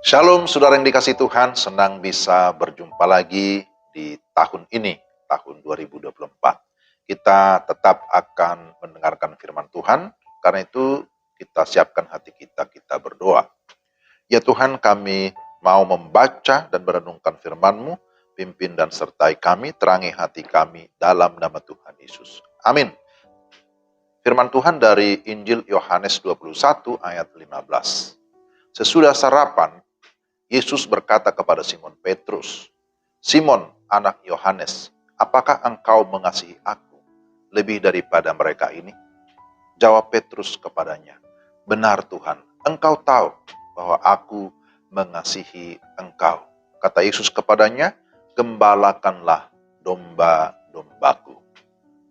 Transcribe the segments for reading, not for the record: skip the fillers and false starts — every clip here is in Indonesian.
Shalom saudara yang dikasihi Tuhan, senang bisa berjumpa lagi di tahun ini, tahun 2024. Kita tetap akan mendengarkan firman Tuhan, karena itu kita siapkan hati kita, kita berdoa. Ya Tuhan, kami mau membaca dan merenungkan firman-Mu, pimpin dan sertai kami, terangi hati kami dalam nama Tuhan Yesus. Amin. Firman Tuhan dari Injil Yohanes 21 ayat 15. Sesudah sarapan, Yesus berkata kepada Simon Petrus, "Simon, anak Yohanes, apakah engkau mengasihi aku lebih daripada mereka ini?" Jawab Petrus kepadanya, "Benar Tuhan, engkau tahu bahwa aku mengasihi engkau." Kata Yesus kepadanya, "Gembalakanlah domba-dombaku."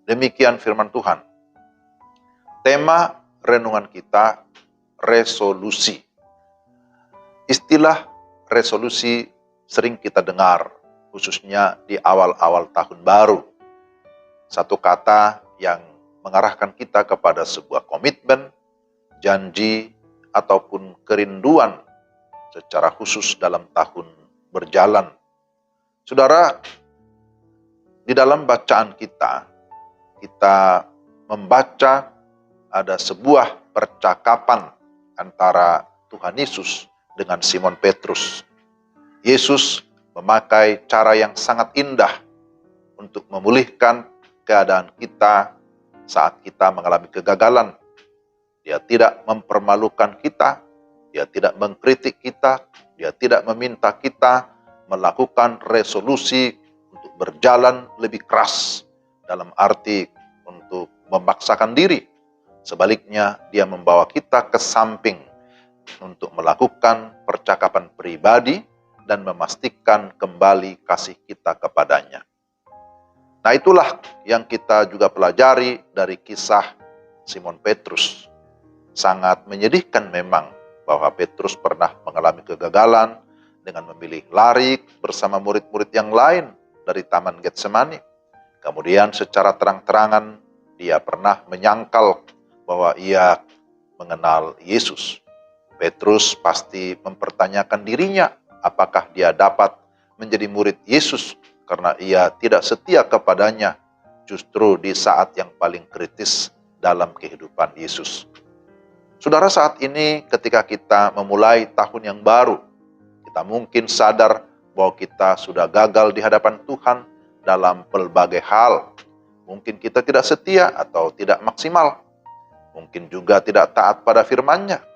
Demikian firman Tuhan. Tema renungan kita, resolusi. Istilah resolusi sering kita dengar, khususnya di awal-awal tahun baru. Satu kata yang mengarahkan kita kepada sebuah komitmen, janji, ataupun kerinduan secara khusus dalam tahun berjalan. Saudara, di dalam bacaan kita membaca ada sebuah percakapan antara Tuhan Yesus dengan Simon Petrus. Yesus memakai cara yang sangat indah untuk memulihkan keadaan kita saat kita mengalami kegagalan. Dia tidak mempermalukan kita, dia tidak mengkritik kita, dia tidak meminta kita melakukan resolusi untuk berjalan lebih keras dalam arti untuk memaksakan diri. Sebaliknya, dia membawa kita ke samping untuk melakukan percakapan pribadi dan memastikan kembali kasih kita kepadanya. Nah, itulah yang kita juga pelajari dari kisah Simon Petrus. Sangat menyedihkan memang bahwa Petrus pernah mengalami kegagalan dengan memilih lari bersama murid-murid yang lain dari Taman Getsemani. Kemudian secara terang-terangan dia pernah menyangkal bahwa ia mengenal Yesus. Petrus pasti mempertanyakan dirinya, apakah dia dapat menjadi murid Yesus karena ia tidak setia kepadanya justru di saat yang paling kritis dalam kehidupan Yesus. Saudara, saat ini ketika kita memulai tahun yang baru, kita mungkin sadar bahwa kita sudah gagal di hadapan Tuhan dalam berbagai hal. Mungkin kita tidak setia atau tidak maksimal. Mungkin juga tidak taat pada firman-Nya.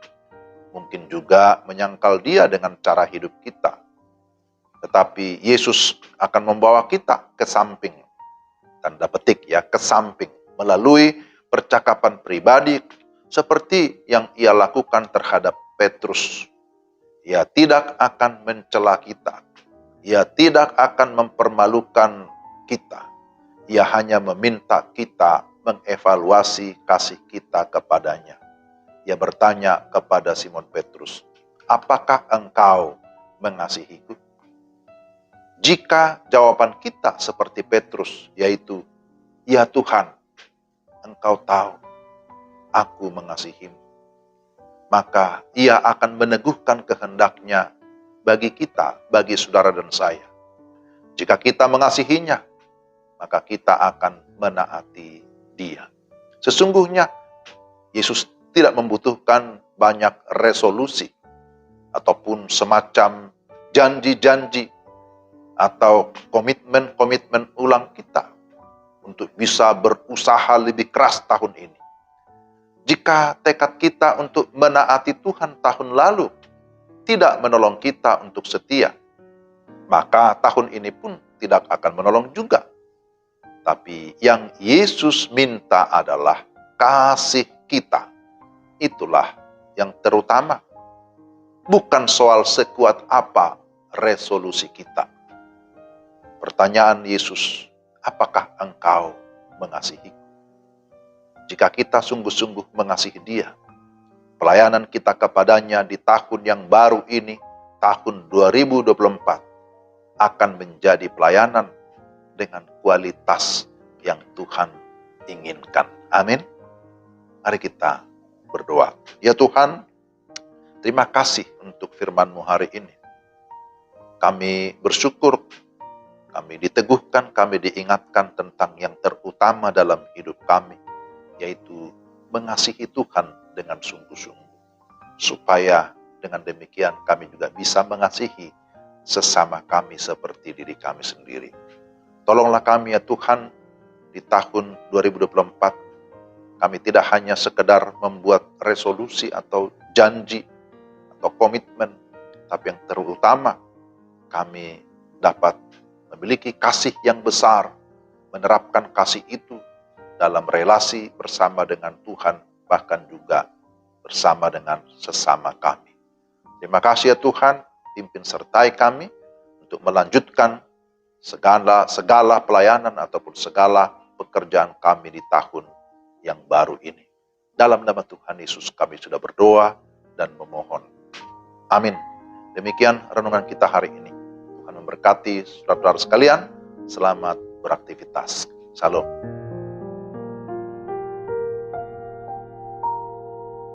Mungkin juga menyangkal Dia dengan cara hidup kita. Tetapi Yesus akan membawa kita ke samping. Tanda petik ya, ke samping. Melalui percakapan pribadi seperti yang Ia lakukan terhadap Petrus. Ia tidak akan mencela kita. Ia tidak akan mempermalukan kita. Ia hanya meminta kita mengevaluasi kasih kita kepadanya. Ia bertanya kepada Simon Petrus, "Apakah engkau mengasihiku?" Jika jawaban kita seperti Petrus, yaitu, "Ya Tuhan, engkau tahu aku mengasihimu," maka ia akan meneguhkan kehendaknya bagi kita, bagi saudara dan saya. Jika kita mengasihinya, maka kita akan menaati Dia. Sesungguhnya Yesus tidak membutuhkan banyak resolusi ataupun semacam janji-janji atau komitmen-komitmen ulang kita untuk bisa berusaha lebih keras tahun ini. Jika tekad kita untuk menaati Tuhan tahun lalu tidak menolong kita untuk setia, maka tahun ini pun tidak akan menolong juga. Tapi yang Yesus minta adalah kasih kita. Itulah yang terutama. Bukan soal sekuat apa resolusi kita. Pertanyaan Yesus, apakah engkau mengasihiku? Jika kita sungguh-sungguh mengasihi Dia, pelayanan kita kepadanya di tahun yang baru ini, tahun 2024, akan menjadi pelayanan dengan kualitas yang Tuhan inginkan. Amin. Mari kita berdoa. Ya Tuhan, Terima kasih untuk firman-Mu hari ini. Kami bersyukur, kami diteguhkan, kami diingatkan tentang yang terutama dalam hidup kami, yaitu mengasihi Tuhan dengan sungguh-sungguh. Supaya dengan demikian kami juga bisa mengasihi sesama kami seperti diri kami sendiri. Tolonglah kami ya Tuhan, di tahun 2024, kami tidak hanya sekedar membuat resolusi atau janji atau komitmen, tapi yang terutama kami dapat memiliki kasih yang besar, menerapkan kasih itu dalam relasi bersama dengan Tuhan, bahkan juga bersama dengan sesama kami. Terima kasih ya Tuhan, pimpin sertai kami untuk melanjutkan segala pelayanan ataupun segala pekerjaan kami di tahun yang baru ini. Dalam nama Tuhan Yesus kami sudah berdoa dan memohon. Amin. Demikian renungan kita hari ini. Tuhan memberkati saudara-saudara sekalian. Selamat beraktivitas. Shalom.